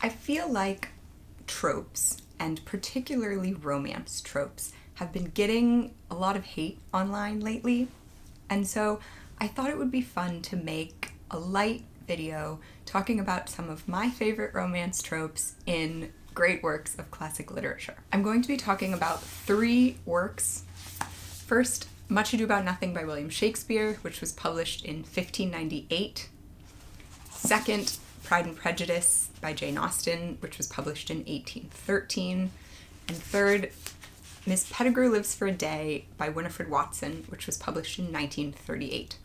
I feel like tropes, and particularly romance tropes, have been getting a lot of hate online lately, and so I thought it would be fun to make a light video talking about some of my favorite romance tropes in great works of classic literature. I'm going to be talking about 3 works. First, Much Ado About Nothing by William Shakespeare, which was published in 1598. Second, Pride and Prejudice by Jane Austen, which was published in 1813. And third, Miss Pettigrew Lives for a Day by Winifred Watson, which was published in 1938.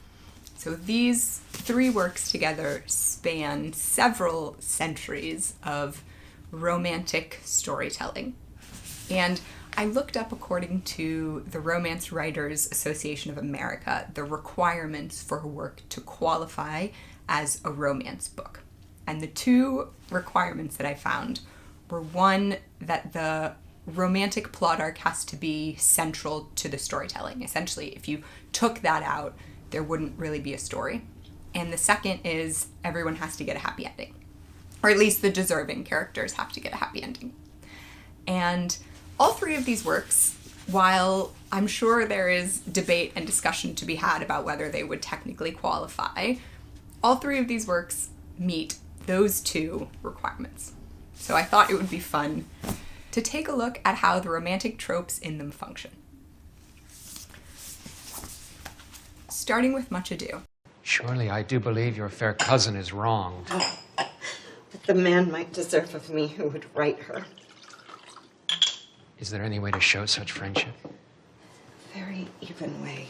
So these 3 works together span several centuries of romantic storytelling. And I looked up, according to the Romance Writers Association of America, the requirements for a work to qualify as a romance book. And the 2 requirements that I found were, one, that the romantic plot arc has to be central to the storytelling. Essentially, if you took that out, there wouldn't really be a story. And the second is everyone has to get a happy ending. Or at least the deserving characters have to get a happy ending. And all 3 of these works, while I'm sure there is debate and discussion to be had about whether they would technically qualify, all 3 of these works meet those 2 requirements. So I thought it would be fun to take a look at how the romantic tropes in them function. Starting with Much Ado. Surely I do believe your fair cousin is wronged. But the man might deserve of me who would write her. Is there any way to show such friendship? Very even way.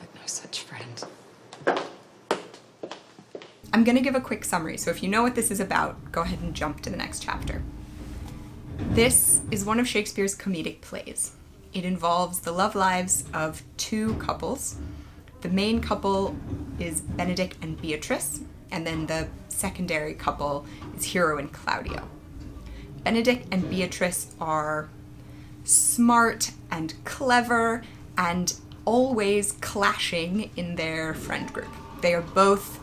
But no such friend. I'm going to give a quick summary, so if you know what this is about, go ahead and jump to the next chapter. This is one of Shakespeare's comedic plays. It involves the love lives of 2 couples. The main couple is Benedick and Beatrice, and then the secondary couple is Hero and Claudio. Benedick and Beatrice are smart and clever and always clashing in their friend group. They are both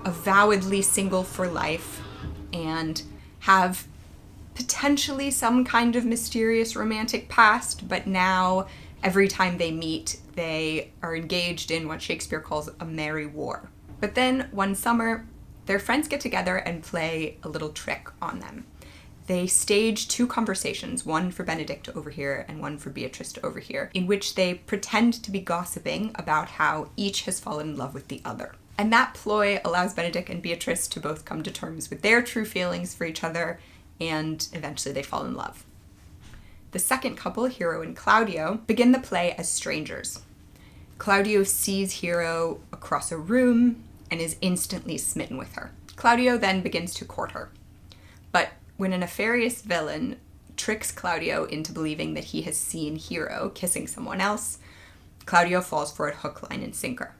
avowedly single for life and have potentially some kind of mysterious romantic past, but now every time they meet, they are engaged in what Shakespeare calls a merry war. But then one summer, their friends get together and play a little trick on them. They stage 2 conversations, one for Benedick to overhear and one for Beatrice to overhear, in which they pretend to be gossiping about how each has fallen in love with the other. And that ploy allows Benedick and Beatrice to both come to terms with their true feelings for each other, and eventually they fall in love. The second couple, Hero and Claudio, begin the play as strangers. Claudio sees Hero across a room and is instantly smitten with her. Claudio then begins to court her. But when a nefarious villain tricks Claudio into believing that he has seen Hero kissing someone else, Claudio falls for it hook, line, and sinker.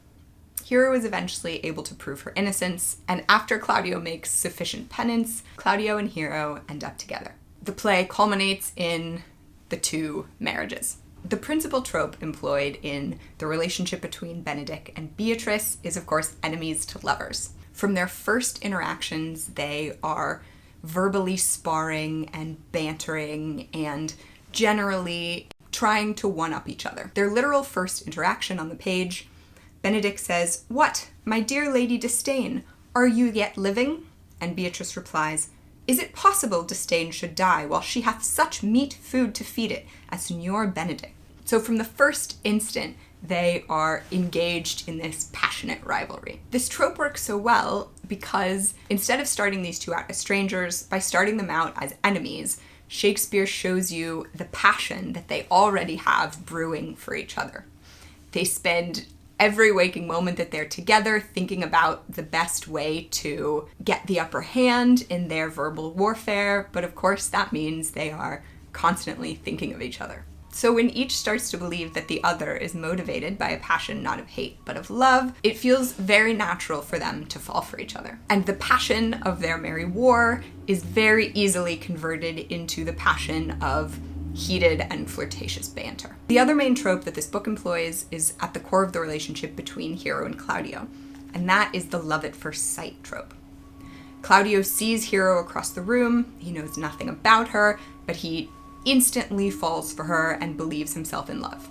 Hero is eventually able to prove her innocence, and after Claudio makes sufficient penance, Claudio and Hero end up together. The play culminates in the 2 marriages. The principal trope employed in the relationship between Benedick and Beatrice is, of course, enemies to lovers. From their first interactions, they are verbally sparring and bantering and generally trying to one-up each other. Their literal first interaction on the page, Benedick says, "What, my dear Lady Disdain, are you yet living?" And Beatrice replies, "Is it possible Disdain should die while she hath such meat food to feed it as Signor Benedick?" So from the first instant, they are engaged in this passionate rivalry. This trope works so well because instead of starting these 2 out as strangers, by starting them out as enemies, Shakespeare shows you the passion that they already have brewing for each other. They spend every waking moment that they're together thinking about the best way to get the upper hand in their verbal warfare, but of course that means they are constantly thinking of each other. So when each starts to believe that the other is motivated by a passion not of hate but of love, it feels very natural for them to fall for each other. And the passion of their merry war is very easily converted into the passion of heated and flirtatious banter. The other main trope that this book employs is at the core of the relationship between Hero and Claudio, and that is the love at first sight trope. Claudio sees Hero across the room. He knows nothing about her, but he instantly falls for her and believes himself in love.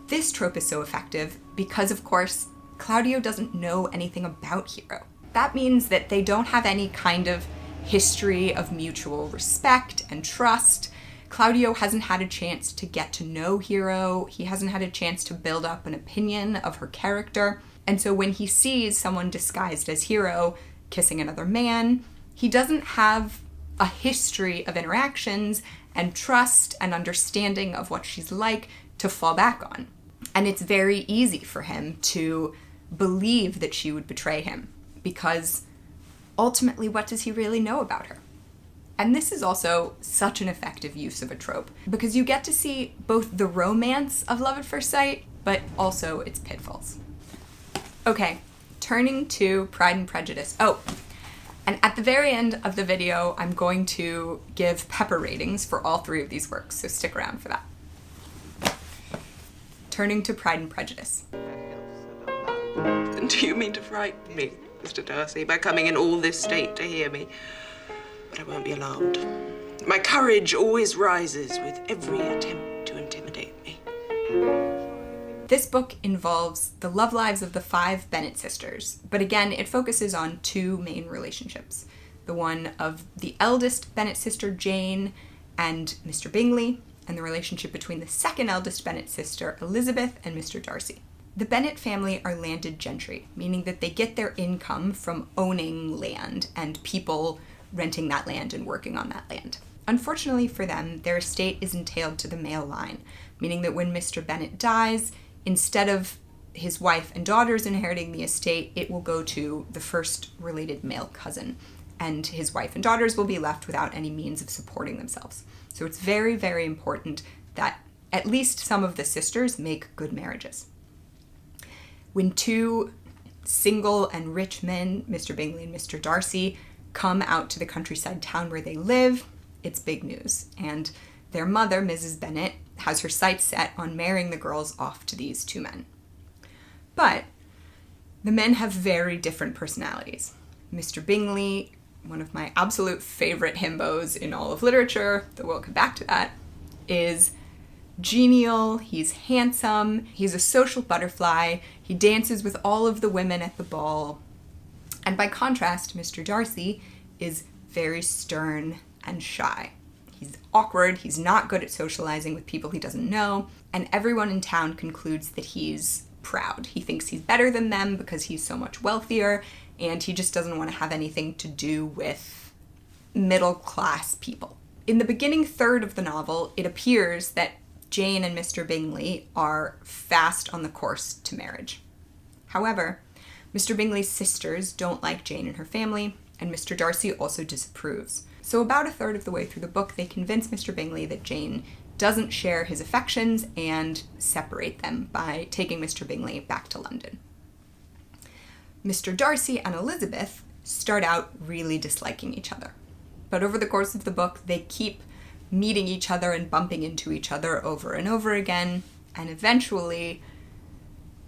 This trope is so effective because, of course, Claudio doesn't know anything about Hero. That means that they don't have any kind of history of mutual respect and trust. Claudio hasn't had a chance to get to know Hero. He hasn't had a chance to build up an opinion of her character. And so when he sees someone disguised as Hero kissing another man, he doesn't have a history of interactions and trust and understanding of what she's like to fall back on. And it's very easy for him to believe that she would betray him, because ultimately, what does he really know about her? And this is also such an effective use of a trope, because you get to see both the romance of love at first sight, but also its pitfalls. Okay, turning to Pride and Prejudice. Oh, and at the very end of the video, I'm going to give pepper ratings for all three of these works, so stick around for that. Turning to Pride and Prejudice. Do you mean to frighten me, Mr. Darcy, by coming in all this state to hear me? But I won't be alarmed. My courage always rises with every attempt to intimidate me. This book involves the love lives of the 5 Bennet sisters, but again, it focuses on 2 main relationships. The one of the eldest Bennet sister, Jane, and Mr. Bingley, and the relationship between the second eldest Bennet sister, Elizabeth, and Mr. Darcy. The Bennet family are landed gentry, meaning that they get their income from owning land and people renting that land and working on that land. Unfortunately for them, their estate is entailed to the male line, meaning that when Mr. Bennet dies, instead of his wife and daughters inheriting the estate, it will go to the first related male cousin, and his wife and daughters will be left without any means of supporting themselves. So it's very, very important that at least some of the sisters make good marriages. When 2 single and rich men, Mr. Bingley and Mr. Darcy, come out to the countryside town where they live, it's big news. And their mother, Mrs. Bennet, has her sights set on marrying the girls off to these 2 men. But the men have very different personalities. Mr. Bingley, one of my absolute favorite himbos in all of literature, though we'll come back to that, is genial, he's handsome, he's a social butterfly, he dances with all of the women at the ball. And by contrast, Mr. Darcy is very stern and shy. He's awkward, he's not good at socializing with people he doesn't know, and everyone in town concludes that he's proud. He thinks he's better than them because he's so much wealthier, and he just doesn't want to have anything to do with middle-class people. In the beginning third of the novel, it appears that Jane and Mr. Bingley are fast on the course to marriage. However, Mr. Bingley's sisters don't like Jane and her family, and Mr. Darcy also disapproves. So about a third of the way through the book, they convince Mr. Bingley that Jane doesn't share his affections and separate them by taking Mr. Bingley back to London. Mr. Darcy and Elizabeth start out really disliking each other. But over the course of the book, they keep meeting each other and bumping into each other over and over again, and eventually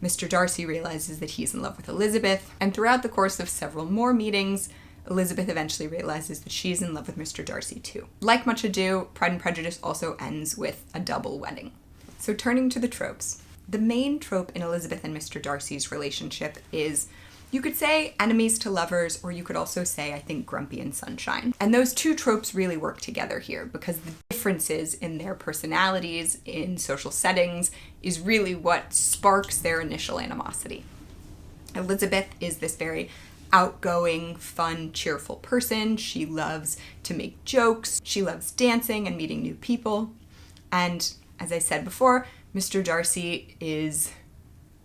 Mr. Darcy realizes that he's in love with Elizabeth, and throughout the course of several more meetings, Elizabeth eventually realizes that she's in love with Mr. Darcy too. Like Much Ado, Pride and Prejudice also ends with a double wedding. So turning to the tropes. The main trope in Elizabeth and Mr. Darcy's relationship is, you could say enemies to lovers, or you could also say, I think, grumpy and sunshine. And those 2 tropes really work together here because the differences in their personalities, in social settings, is really what sparks their initial animosity. Elizabeth is this very outgoing, fun, cheerful person. She loves to make jokes. She loves dancing and meeting new people. And as I said before, Mr. Darcy is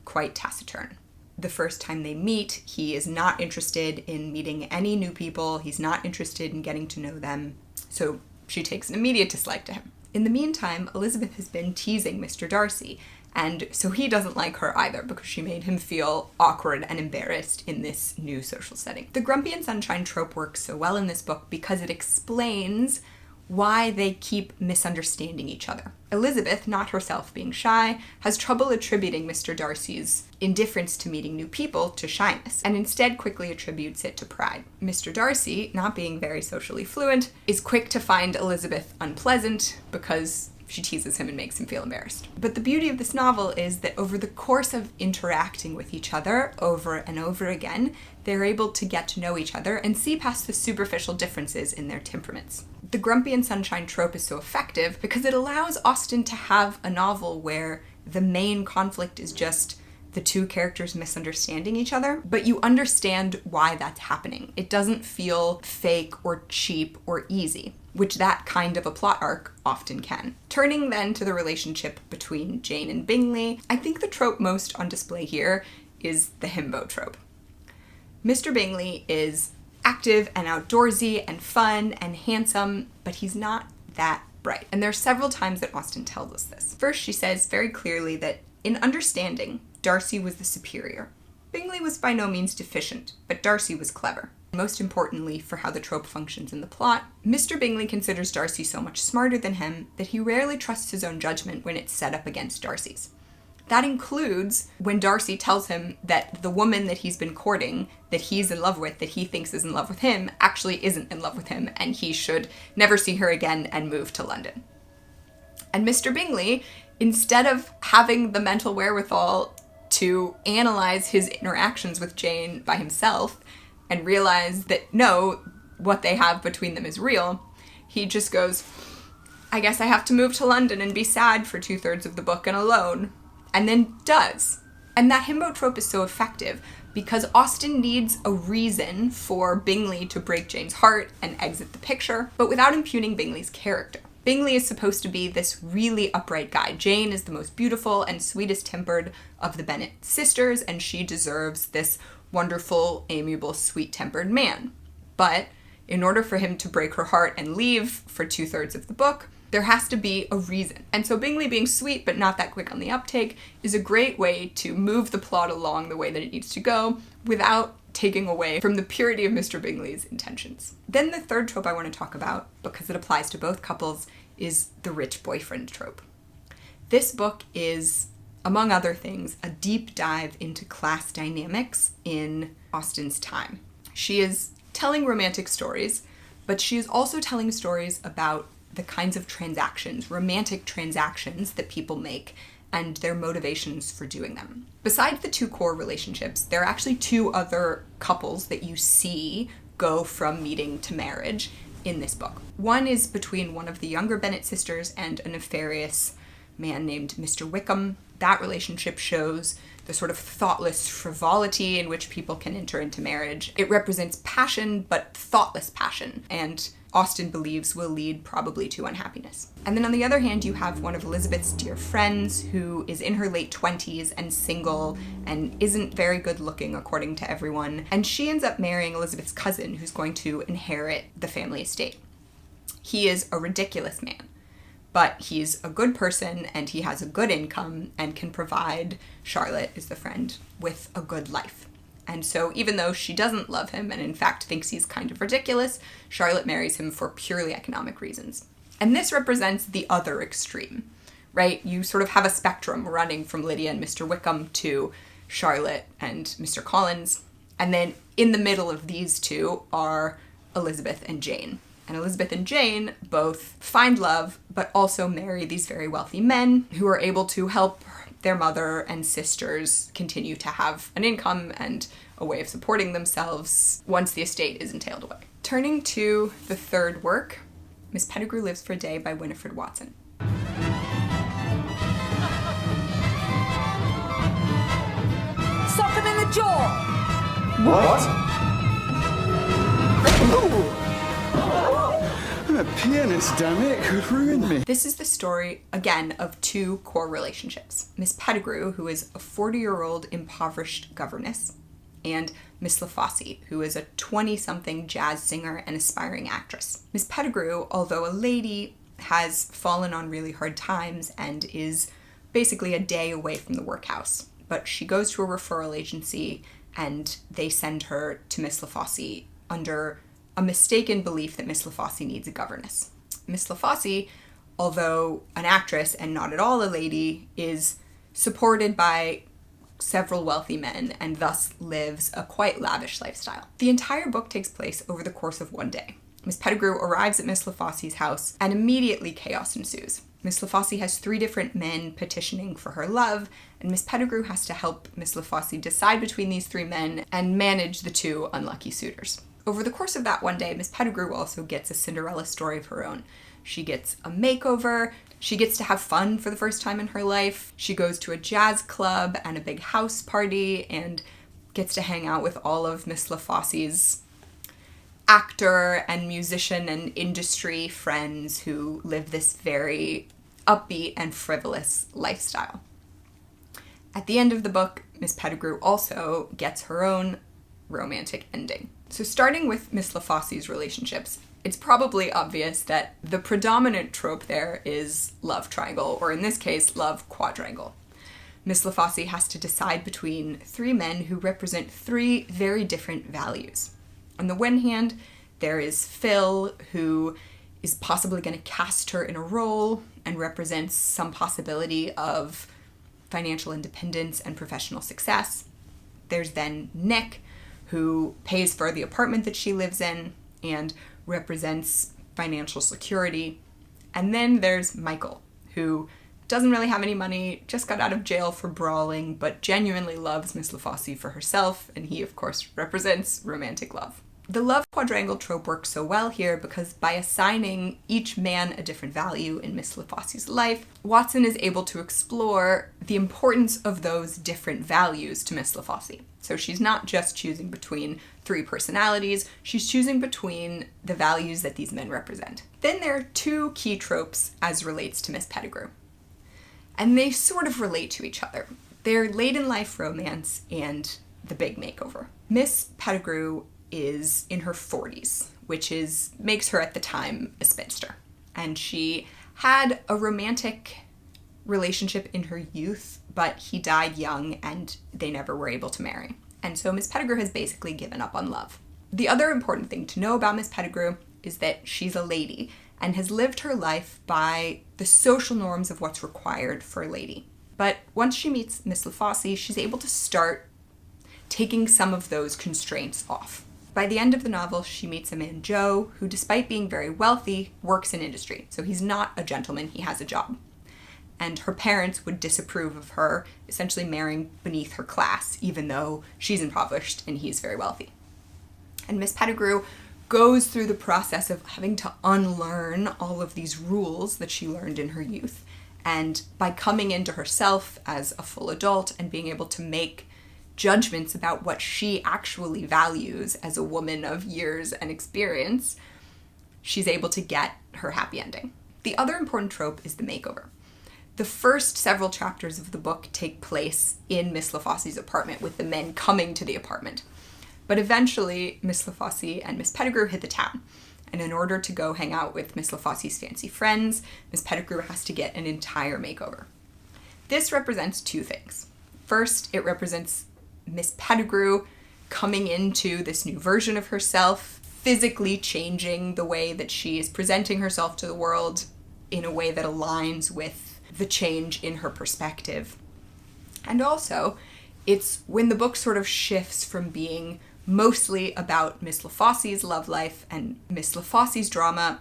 quite taciturn. The first time they meet, he is not interested in meeting any new people. He's not interested in getting to know them. So she takes an immediate dislike to him. In the meantime, Elizabeth has been teasing Mr. Darcy, and so he doesn't like her either because she made him feel awkward and embarrassed in this new social setting. The grumpy and sunshine trope works so well in this book because it explains why they keep misunderstanding each other. Elizabeth, not herself being shy, has trouble attributing Mr. Darcy's indifference to meeting new people to shyness, and instead quickly attributes it to pride. Mr. Darcy, not being very socially fluent, is quick to find Elizabeth unpleasant because she teases him and makes him feel embarrassed. But the beauty of this novel is that over the course of interacting with each other over and over again, they're able to get to know each other and see past the superficial differences in their temperaments. The Grumpy and Sunshine trope is so effective because it allows Austen to have a novel where the main conflict is just the two characters misunderstanding each other, but you understand why that's happening. It doesn't feel fake or cheap or easy, which that kind of a plot arc often can. Turning then to the relationship between Jane and Bingley, I think the trope most on display here is the himbo trope. Mr. Bingley is active and outdoorsy and fun and handsome, but he's not that bright. And there are several times that Austen tells us this. First, she says very clearly that in understanding, Darcy was the superior. Bingley was by no means deficient, but Darcy was clever. Most importantly, for how the trope functions in the plot, Mr. Bingley considers Darcy so much smarter than him that he rarely trusts his own judgment when it's set up against Darcy's. That includes when Darcy tells him that the woman that he's been courting, that he's in love with, that he thinks is in love with him, actually isn't in love with him, and he should never see her again and move to London. And Mr. Bingley, instead of having the mental wherewithal to analyze his interactions with Jane by himself and realize that no, what they have between them is real, he just goes, I guess I have to move to London and be sad for 2/3 of the book and alone. And then does. And that himbo trope is so effective because Austen needs a reason for Bingley to break Jane's heart and exit the picture, but without impugning Bingley's character. Bingley is supposed to be this really upright guy. Jane is the most beautiful and sweetest tempered of the Bennet sisters, and she deserves this wonderful, amiable, sweet-tempered man. But in order for him to break her heart and leave for 2/3 of the book, there has to be a reason. And so Bingley being sweet but not that quick on the uptake is a great way to move the plot along the way that it needs to go without taking away from the purity of Mr. Bingley's intentions. Then the third trope I want to talk about, because it applies to both couples, is the rich boyfriend trope. This book is, among other things, a deep dive into class dynamics in Austen's time. She is telling romantic stories, but she is also telling stories about the kinds of transactions, romantic transactions that people make and their motivations for doing them. Besides the two core relationships, there are actually two other couples that you see go from meeting to marriage in this book. One is between one of the younger Bennet sisters and a nefarious man named Mr. Wickham. That relationship shows the sort of thoughtless frivolity in which people can enter into marriage. It represents passion, but thoughtless passion, and Austen believes will lead probably to unhappiness. And then on the other hand, you have one of Elizabeth's dear friends who is in her late 20s and single and isn't very good looking according to everyone. And she ends up marrying Elizabeth's cousin who's going to inherit the family estate. He is a ridiculous man, but he's a good person and he has a good income and can provide Charlotte, is the friend, with a good life. And so even though she doesn't love him and in fact thinks he's kind of ridiculous, Charlotte marries him for purely economic reasons. And this represents the other extreme, right? You sort of have a spectrum running from Lydia and Mr. Wickham to Charlotte and Mr. Collins. And then in the middle of these two are Elizabeth and Jane. And Elizabeth and Jane both find love, but also marry these very wealthy men who are able to help their mother and sisters continue to have an income and a way of supporting themselves once the estate is entailed away. Turning to the third work, Miss Pettigrew Lives for a Day by Winifred Watson. Sock him in the jaw! What? I'm a pianist, damn it, could ruin me. This is the story, again, of two core relationships. Miss Pettigrew, who is a 40-year-old impoverished governess, and Miss LaFosse, who is a 20-something jazz singer and aspiring actress. Miss Pettigrew, although a lady, has fallen on really hard times and is basically a day away from the workhouse. But she goes to a referral agency and they send her to Miss LaFosse under a mistaken belief that Miss LaFosse needs a governess. Miss LaFosse, although an actress and not at all a lady, is supported by several wealthy men and thus lives a quite lavish lifestyle. The entire book takes place over the course of one day. Miss Pettigrew arrives at Miss LaFosse's house and immediately chaos ensues. Miss LaFosse has 3 different men petitioning for her love, and Miss Pettigrew has to help Miss LaFosse decide between these 3 men and manage the 2 unlucky suitors. Over the course of that one day, Miss Pettigrew also gets a Cinderella story of her own. She gets a makeover, she gets to have fun for the first time in her life, she goes to a jazz club and a big house party, and gets to hang out with all of Miss LaFosse's actor and musician and industry friends who live this very upbeat and frivolous lifestyle. At the end of the book, Miss Pettigrew also gets her own romantic ending. So starting with Miss LaFosse's relationships, it's probably obvious that the predominant trope there is love triangle, or in this case, love quadrangle. Miss LaFosse has to decide between 3 men who represent 3 very different values. On the one hand, there is Phil, who is possibly going to cast her in a role and represents some possibility of financial independence and professional success. There's then Nick, who pays for the apartment that she lives in and represents financial security. And then there's Michael, who doesn't really have any money, just got out of jail for brawling, but genuinely loves Miss LaFosse for herself, and he, of course, represents romantic love. The love quadrangle trope works so well here because by assigning each man a different value in Miss LaFosse's life, Watson is able to explore the importance of those different values to Miss LaFosse. So she's not just choosing between 3 personalities, she's choosing between the values that these men represent. Then there are 2 key tropes as relates to Miss Pettigrew. And they sort of relate to each other. They're late-in-life romance and the big makeover. Miss Pettigrew is in her 40s, which makes her at the time a spinster. And she had a romantic relationship in her youth, but he died young and they never were able to marry. And so Miss Pettigrew has basically given up on love. The other important thing to know about Miss Pettigrew is that she's a lady and has lived her life by the social norms of what's required for a lady. But once she meets Miss LaFosse, she's able to start taking some of those constraints off. By the end of the novel, she meets a man, Joe, who despite being very wealthy, works in industry. So he's not a gentleman, he has a job. And her parents would disapprove of her essentially marrying beneath her class, even though she's impoverished and he's very wealthy. And Miss Pettigrew goes through the process of having to unlearn all of these rules that she learned in her youth. And by coming into herself as a full adult and being able to make judgments about what she actually values as a woman of years and experience, she's able to get her happy ending. The other important trope is the makeover. The first several chapters of the book take place in Miss LaFosse's apartment with the men coming to the apartment. But eventually, Miss LaFosse and Miss Pettigrew hit the town. And in order to go hang out with Miss LaFosse's fancy friends, Miss Pettigrew has to get an entire makeover. This represents 2 things. First, it represents Miss Pettigrew coming into this new version of herself, physically changing the way that she is presenting herself to the world in a way that aligns with the change in her perspective. And also, it's when the book sort of shifts from being mostly about Miss LaFosse's love life and Miss LaFosse's drama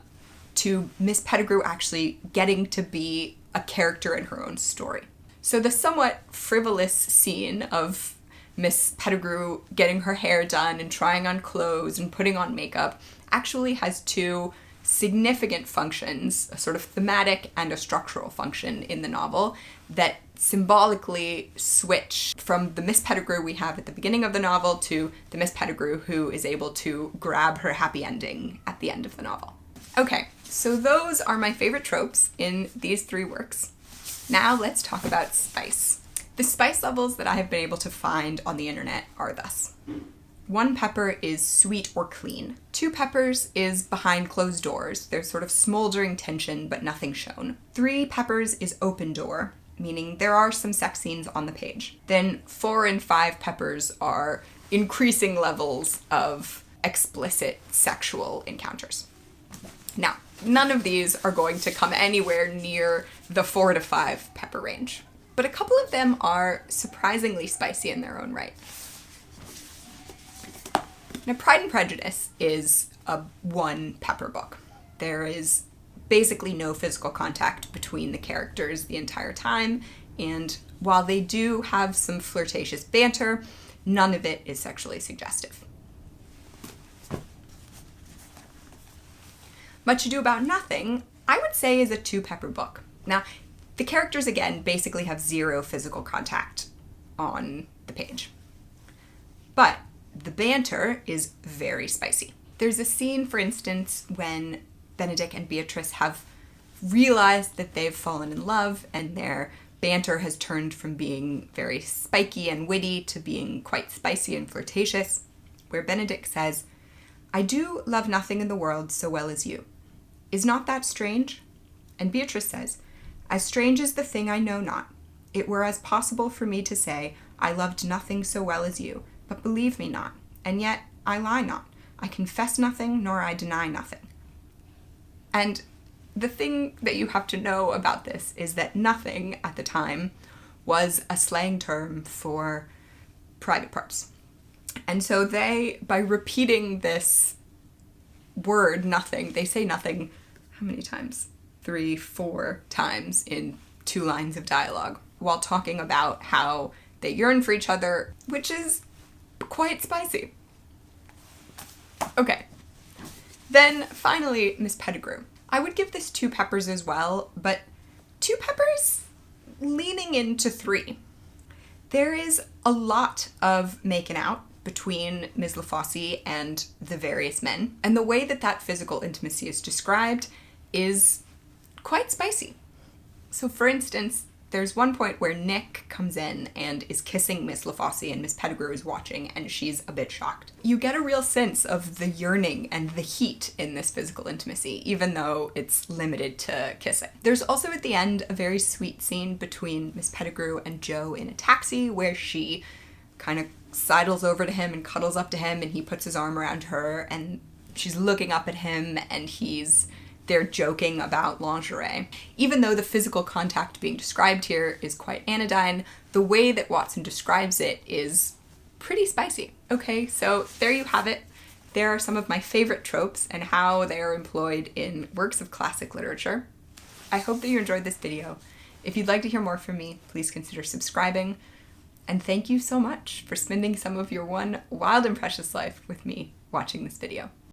to Miss Pettigrew actually getting to be a character in her own story. So the somewhat frivolous scene of Miss Pettigrew getting her hair done and trying on clothes and putting on makeup actually has 2 significant functions, a sort of thematic and a structural function in the novel that symbolically switch from the Miss Pettigrew we have at the beginning of the novel to the Miss Pettigrew who is able to grab her happy ending at the end of the novel. Okay, so those are my favorite tropes in these 3 works. Now let's talk about spice. The spice levels that I have been able to find on the internet are thus. 1 pepper is sweet or clean. 2 peppers is behind closed doors. There's sort of smoldering tension, but nothing shown. 3 peppers is open door, meaning there are some sex scenes on the page. Then 4 and 5 peppers are increasing levels of explicit sexual encounters. Now, none of these are going to come anywhere near the 4 to 5 pepper range. But a couple of them are surprisingly spicy in their own right. Now, Pride and Prejudice is a 1 pepper book. There is basically no physical contact between the characters the entire time, and while they do have some flirtatious banter, none of it is sexually suggestive. Much Ado About Nothing, I would say, is a 2 pepper book. Now, the characters, again, basically have 0 physical contact on the page. But the banter is very spicy. There's a scene, for instance, when Benedict and Beatrice have realized that they've fallen in love and their banter has turned from being very spiky and witty to being quite spicy and flirtatious, where Benedict says, "I do love nothing in the world so well as you. Is not that strange?" And Beatrice says, "As strange as the thing I know not. It were as possible for me to say, I loved nothing so well as you, but believe me not, and yet I lie not. I confess nothing, nor I deny nothing." And the thing that you have to know about this is that nothing at the time was a slang term for private parts. And so they, by repeating this word, nothing, they say nothing, how many times? 3, 4 times in 2 lines of dialogue, while talking about how they yearn for each other, which is quite spicy. Okay. Then, finally, Miss Pettigrew. I would give this 2 peppers as well, but 2 peppers leaning into 3. There is a lot of making out between Ms. Lafosse and the various men, and the way that that physical intimacy is described is quite spicy. So, for instance, there's one point where Nick comes in and is kissing Miss Lafosse and Miss Pettigrew is watching and she's a bit shocked. You get a real sense of the yearning and the heat in this physical intimacy, even though it's limited to kissing. There's also at the end a very sweet scene between Miss Pettigrew and Joe in a taxi where she kind of sidles over to him and cuddles up to him and he puts his arm around her and she's looking up at him and they're joking about lingerie. Even though the physical contact being described here is quite anodyne, the way that Watson describes it is pretty spicy. Okay, so there you have it. There are some of my favorite tropes and how they are employed in works of classic literature. I hope that you enjoyed this video. If you'd like to hear more from me, please consider subscribing. And thank you so much for spending some of your one wild and precious life with me watching this video.